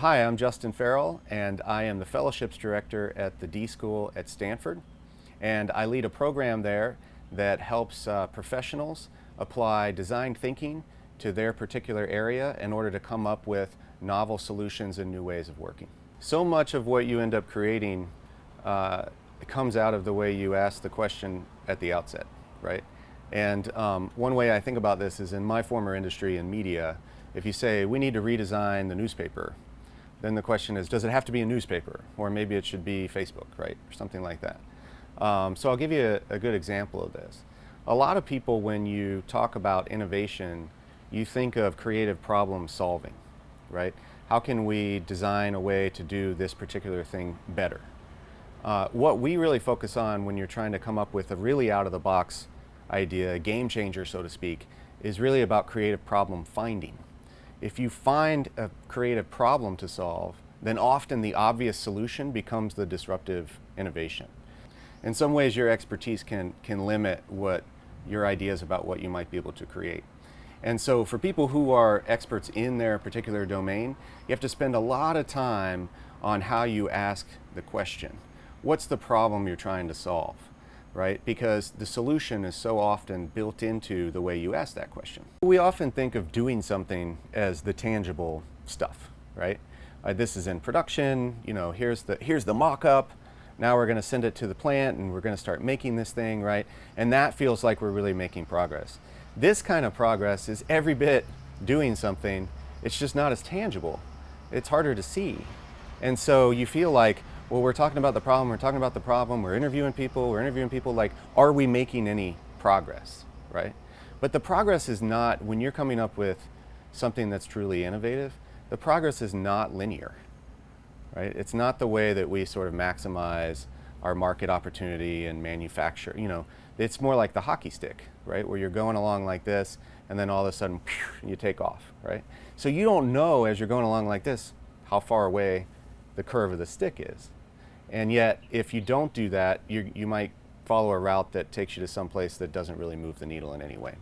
Hi, I'm Justin Ferrell, and I am the Fellowships Director at the D School at Stanford. And I lead a program there that helps professionals apply design thinking to their particular area in order to come up with novel solutions and new ways of working. So much of what you end up creating comes out of the way you ask the question at the outset, right? And one way I think about this is in my former industry in media, if you say, we need to redesign the newspaper, then the question is, does it have to be a newspaper? Or maybe it should be Facebook, right? Or something like that. So I'll give you a good example of this. A lot of people, when you talk about innovation, you think of creative problem solving, right? How can we design a way to do this particular thing better? What we really focus on when you're trying to come up with a really out-of-the-box idea, a game changer, so to speak, is really about creative problem finding. If you find a creative problem to solve, then often the obvious solution becomes the disruptive innovation. In some ways, your expertise can limit what your ideas about what you might be able to create. And so for people who are experts in their particular domain, you have to spend a lot of time on how you ask the question. What's the problem you're trying to solve? Right? Because the solution is so often built into the way you ask that question. We often think of doing something as the tangible stuff, right? This is in production, here's the mock-up, now we're going to send it to the plant and we're going to start making this thing, right? And that feels like we're really making progress. This kind of progress is every bit doing something, it's just not as tangible. It's harder to see. And so you feel like, well, we're talking about the problem, we're interviewing people, like, are we making any progress, right? But the progress is not, when you're coming up with something that's truly innovative, the progress is not linear, right? It's not the way that we sort of maximize our market opportunity and manufacture, it's more like the hockey stick, right? Where you're going along like this, and then all of a sudden, you take off, right? So you don't know as you're going along like this, how far away the curve of the stick is. And yet, if you don't do that, you might follow a route that takes you to some place that doesn't really move the needle in any way.